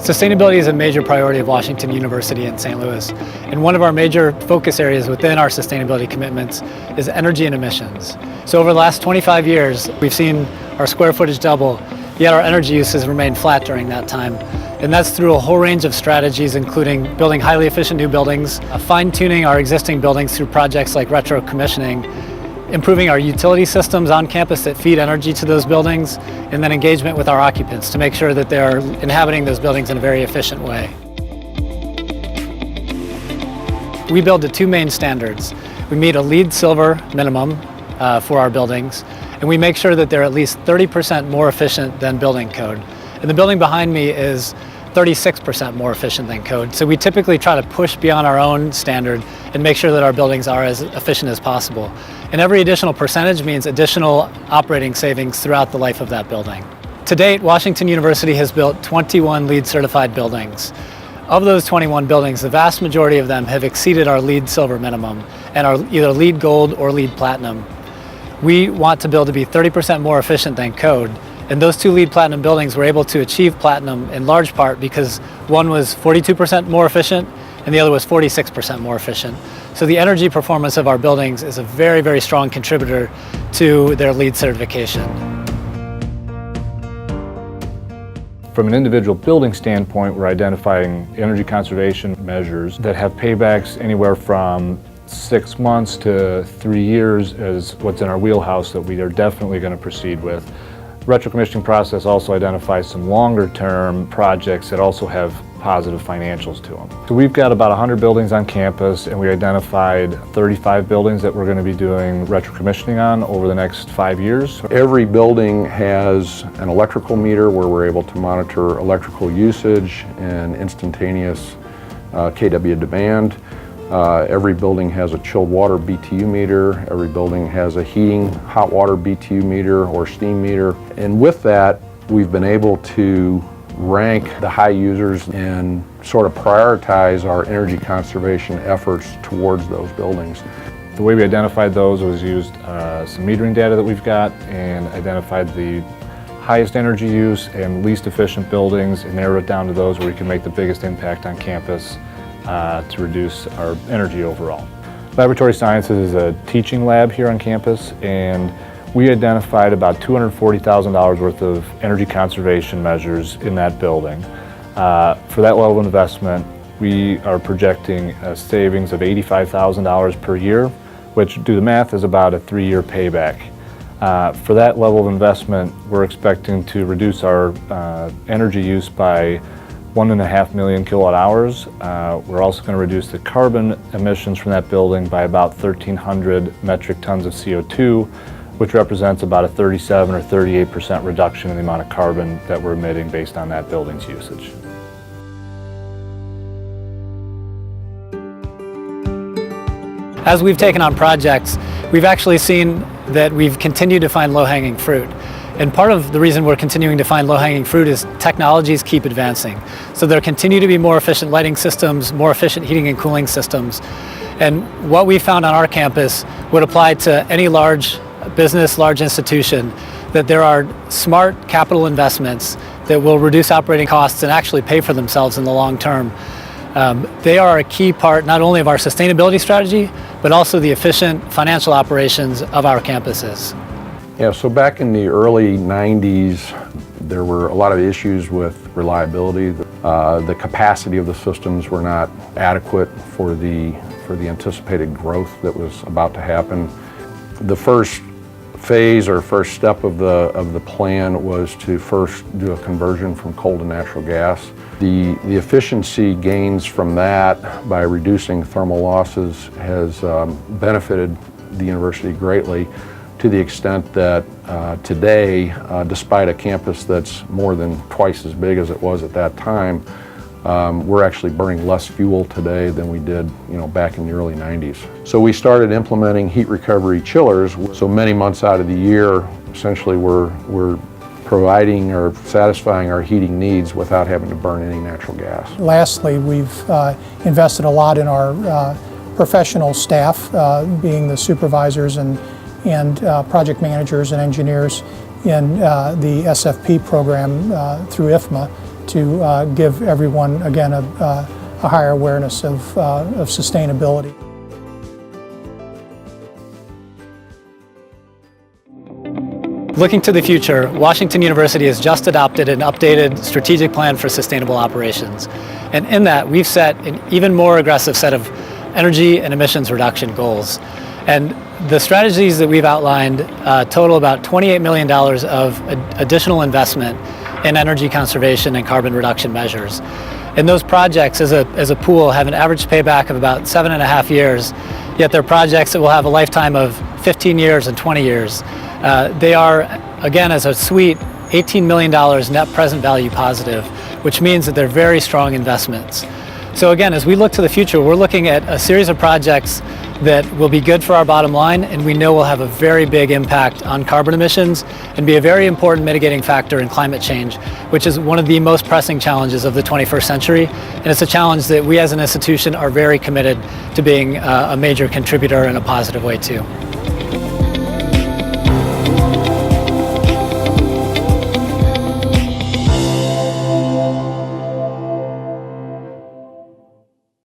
Sustainability is a major priority of Washington University in St. Louis, and one of our major focus areas within our sustainability commitments is energy and emissions. So over the last 25 years, we've seen our square footage double, yet our energy use has remained flat during that time. And that's through a whole range of strategies, including building highly efficient new buildings, fine-tuning our existing buildings through projects like retro commissioning, improving our utility systems on campus that feed energy to those buildings, and then engagement with our occupants to make sure that they're inhabiting those buildings in a very efficient way. We build to two main standards. We meet a LEED Silver minimum for our buildings, and we make sure that they're at least 30% more efficient than building code. And the building behind me is 36% more efficient than code. So we typically try to push beyond our own standard and make sure that our buildings are as efficient as possible. And every additional percentage means additional operating savings throughout the life of that building. To date, Washington University has built 21 LEED certified buildings. Of those 21 buildings, the vast majority of them have exceeded our LEED Silver minimum and are either LEED Gold or LEED Platinum. We want to build to be 30% more efficient than code. And those two LEED Platinum buildings were able to achieve Platinum in large part because one was 42% more efficient and the other was 46% more efficient. So the energy performance of our buildings is a very, very strong contributor to their LEED certification. From an individual building standpoint, we're identifying energy conservation measures that have paybacks anywhere from 6 months to 3 years as what's in our wheelhouse that we are definitely going to proceed with. The retro commissioning process also identifies some longer term projects that also have positive financials to them. So we've got about 100 buildings on campus, and we identified 35 buildings that we're going to be doing retro commissioning on over the next 5 years. Every building has an electrical meter where we're able to monitor electrical usage and instantaneous kW demand. Every building has a chilled water BTU meter. Every building has a heating hot water BTU meter or steam meter. And with that, we've been able to rank the high users and sort of prioritize our energy conservation efforts towards those buildings. The way we identified those was used some metering data that we've got and identified the highest energy use and least efficient buildings and narrowed it down to those where we can make the biggest impact on campus to reduce our energy overall. Laboratory Sciences is a teaching lab here on campus, and we identified about $240,000 worth of energy conservation measures in that building. For that level of investment, we are projecting a savings of $85,000 per year, which, do the math, is about a 3-year payback. For that level of investment, we're expecting to reduce our energy use by 1.5 million kilowatt hours. We're also going to reduce the carbon emissions from that building by about 1,300 metric tons of CO2, which represents about a 37 or 38% reduction in the amount of carbon that we're emitting based on that building's usage. As we've taken on projects, we've actually seen that we've continued to find low-hanging fruit. And part of the reason we're continuing to find low-hanging fruit is technologies keep advancing. So there continue to be more efficient lighting systems, more efficient heating and cooling systems. And what we found on our campus would apply to any large business, large institution, that there are smart capital investments that will reduce operating costs and actually pay for themselves in the long term. They are a key part not only of our sustainability strategy, but also the efficient financial operations of our campuses. Yeah, so back in the early 90s, there were a lot of issues with reliability. The capacity of the systems were not adequate for the anticipated growth that was about to happen. The first phase or first step of the plan was to first do a conversion from coal to natural gas. The efficiency gains from that by reducing thermal losses has benefited the university greatly, to the extent that today, despite a campus that's more than twice as big as it was at that time, we're actually burning less fuel today than we did, back in the early 90s. So we started implementing heat recovery chillers. So many months out of the year, essentially we're providing or satisfying our heating needs without having to burn any natural gas. Lastly, we've invested a lot in our professional staff, being the supervisors and project managers and engineers in the SFP program through IFMA. to give everyone, again, a higher awareness of sustainability. Looking to the future, Washington University has just adopted an updated strategic plan for sustainable operations. And in that, we've set an even more aggressive set of energy and emissions reduction goals. And the strategies that we've outlined total about $28 million of additional investment in energy conservation and carbon reduction measures. And those projects as a pool have an average payback of about 7.5 years, yet they're projects that will have a lifetime of 15 years and 20 years. They are, again, as a suite, $18 million net present value positive, which means that they're very strong investments. So again, as we look to the future, we're looking at a series of projects that will be good for our bottom line, and we know will have a very big impact on carbon emissions and be a very important mitigating factor in climate change, which is one of the most pressing challenges of the 21st century. And it's a challenge that we as an institution are very committed to being a major contributor in a positive way too.